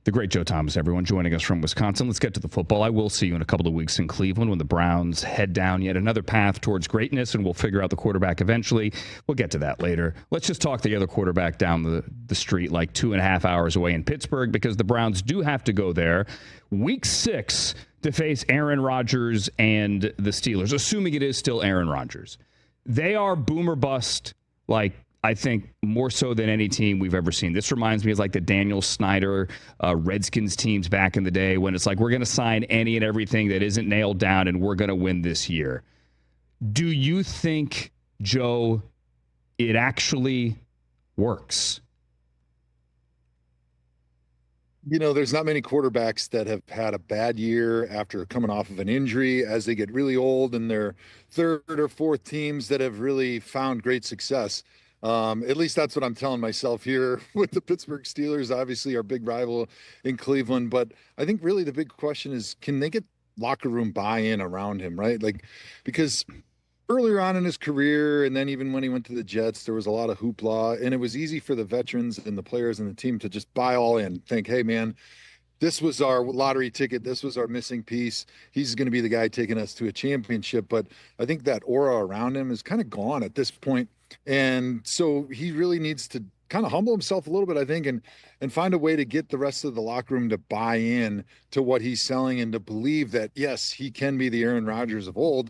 The great Joe Thomas, everyone, joining us from Wisconsin. Let's get to the football. I will see you in a couple of weeks in Cleveland when the Browns head down yet another path towards greatness, and we'll figure out the quarterback eventually. We'll get to that later. Let's just talk the other quarterback down the street, like 2.5 hours away in Pittsburgh, because the Browns do have to go there. Week 6 to face Aaron Rodgers and the Steelers, assuming it is still Aaron Rodgers. They are boom or bust, like, I think more so than any team we've ever seen. This reminds me of like the Daniel Snyder Redskins teams back in the day when it's like, we're going to sign any and everything that isn't nailed down and we're going to win this year. Do you think, Joe, it actually works? You know, there's not many quarterbacks that have had a bad year after coming off of an injury as they get really old, and their third or fourth teams that have really found great success. At least that's what I'm telling myself here with the Pittsburgh Steelers, obviously our big rival in Cleveland. But I think really the big question is, can they get locker room buy-in around him, right? Like, because earlier on in his career, and then even when he went to the Jets, there was a lot of hoopla, and it was easy for the veterans and the players and the team to just buy all in, think, hey, man, this was our lottery ticket. This was our missing piece. He's going to be the guy taking us to a championship. But I think that aura around him is kind of gone at this point. And so he really needs to kind of humble himself a little bit, I think, and find a way to get the rest of the locker room to buy in to what he's selling and to believe that, yes, he can be the Aaron Rodgers of old.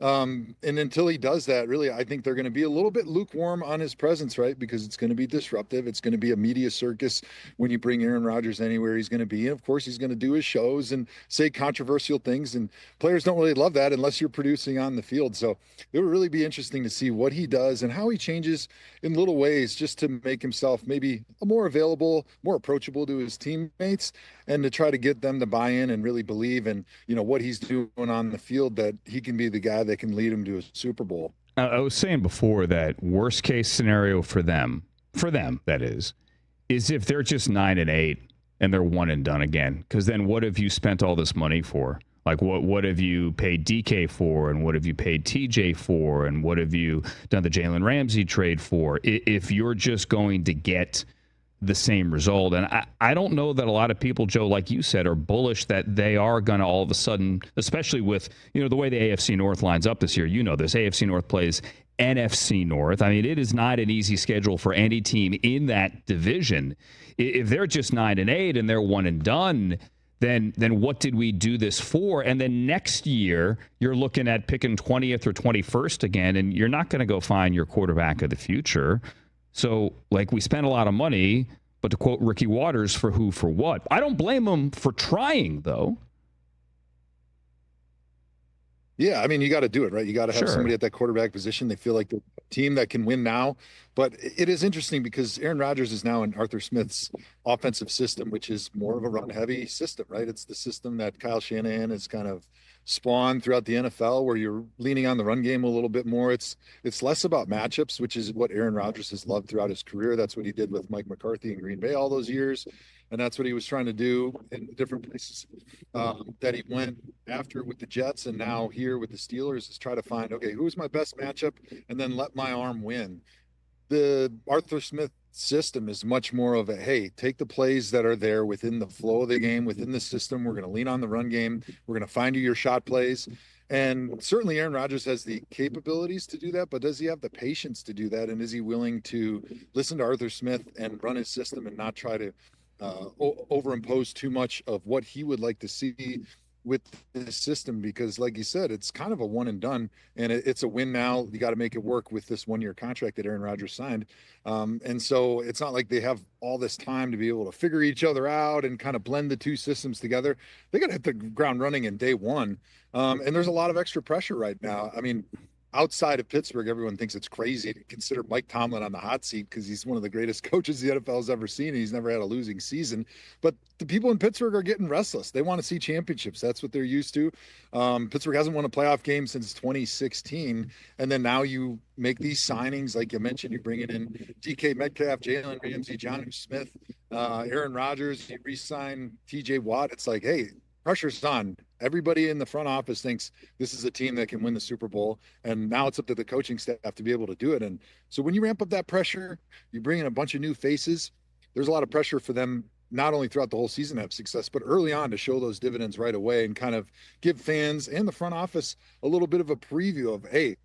And until he does that, really, I think they're going to be a little bit lukewarm on his presence, right? Because it's going to be disruptive. It's going to be a media circus when you bring Aaron Rodgers anywhere he's going to be. And of course, he's going to do his shows and say controversial things. And players don't really love that unless you're producing on the field. So it would really be interesting to see what he does and how he changes in little ways just to make himself maybe more available, more approachable to his teammates, and to try to get them to buy in and really believe in, you know, what he's doing on the field, that he can be the guy that can lead him to a Super Bowl. I was saying before that worst case scenario for them, that is if they're just 9-8 and they're one and done again. Because then what have you spent all this money for? Like, what have you paid DK for, and what have you paid TJ for, and what have you done the Jalen Ramsey trade for? If you're just going to get the same result. And I don't know that a lot of people, Joe, like you said, are bullish that they are going to all of a sudden, especially with, you know, the way the AFC North lines up this year. You know, this AFC North plays NFC North. I mean, it is not an easy schedule for any team in that division. If they're just 9-8 and they're one and done, then what did we do this for? And then next year, you're looking at picking 20th or 21st again, and you're not going to go find your quarterback of the future. So, like, we spent a lot of money, but to quote Ricky Waters, for who, for what? I don't blame them for trying, though. Yeah, I mean, you got to do it, right? You got to have somebody at that quarterback position. They feel like the team that can win now. But it is interesting because Aaron Rodgers is now in Arthur Smith's offensive system, which is more of a run-heavy system, right? It's the system that Kyle Shanahan has kind of spawned throughout the NFL, where you're leaning on the run game a little bit more. It's less about matchups, which is what Aaron Rodgers has loved throughout his career. That's what he did with Mike McCarthy in Green Bay all those years. And that's what he was trying to do in different places that he went after with the Jets, and now here with the Steelers, is try to find, okay, who's my best matchup, and then let my arm win. The Arthur Smith system is much more of a, hey, take the plays that are there within the flow of the game, within the system. We're going to lean on the run game. We're going to find you your shot plays. And certainly Aaron Rodgers has the capabilities to do that, but does he have the patience to do that? And is he willing to listen to Arthur Smith and run his system and not try to overimpose too much of what he would like to see with this system? Because like you said, it's kind of a one and done, and it's a win now. You got to make it work with this 1-year contract that Aaron Rodgers signed. And so it's not like they have all this time to be able to figure each other out and kind of blend the two systems together. They got to hit the ground running in day one. And there's a lot of extra pressure right now. I mean, outside of Pittsburgh, everyone thinks it's crazy to consider Mike Tomlin on the hot seat because he's one of the greatest coaches the NFL has ever seen, and he's never had a losing season. But the people in Pittsburgh are getting restless. They want to see championships. That's what they're used to. Pittsburgh hasn't won a playoff game since 2016. And then now you make these signings, like you mentioned, you bring it in DK Metcalf, Jalen Ramsey, Jonnu Smith, Aaron Rodgers, you re-sign TJ Watt. It's like, hey, pressure's on. Everybody in the front office thinks this is a team that can win the Super Bowl. And now it's up to the coaching staff to be able to do it. And so when you ramp up that pressure, you bring in a bunch of new faces, there's a lot of pressure for them not only throughout the whole season have success, but early on to show those dividends right away and kind of give fans and the front office a little bit of a preview of, hey,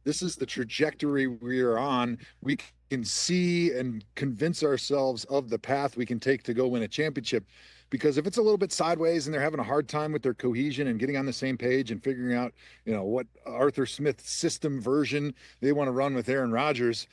this is the trajectory we are on. We can see and convince ourselves of the path we can take to go win a championship. Because if it's a little bit sideways and they're having a hard time with their cohesion and getting on the same page and figuring out, what Arthur Smith system version they want to run with Aaron Rodgers,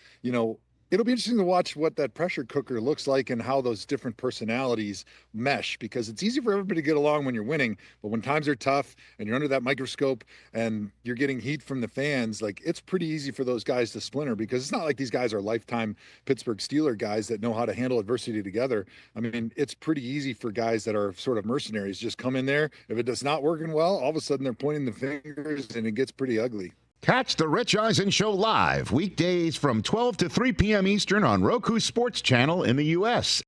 it'll be interesting to watch what that pressure cooker looks like and how those different personalities mesh, because it's easy for everybody to get along when you're winning, but when times are tough and you're under that microscope and you're getting heat from the fans, like, it's pretty easy for those guys to splinter, because it's not like these guys are lifetime Pittsburgh Steeler guys that know how to handle adversity together. I mean, it's pretty easy for guys that are sort of mercenaries, just come in there. If it does not working well, all of a sudden they're pointing the fingers and it gets pretty ugly. Catch the Rich Eisen Show live weekdays from 12 to 3 p.m. Eastern on Roku Sports Channel in the U.S.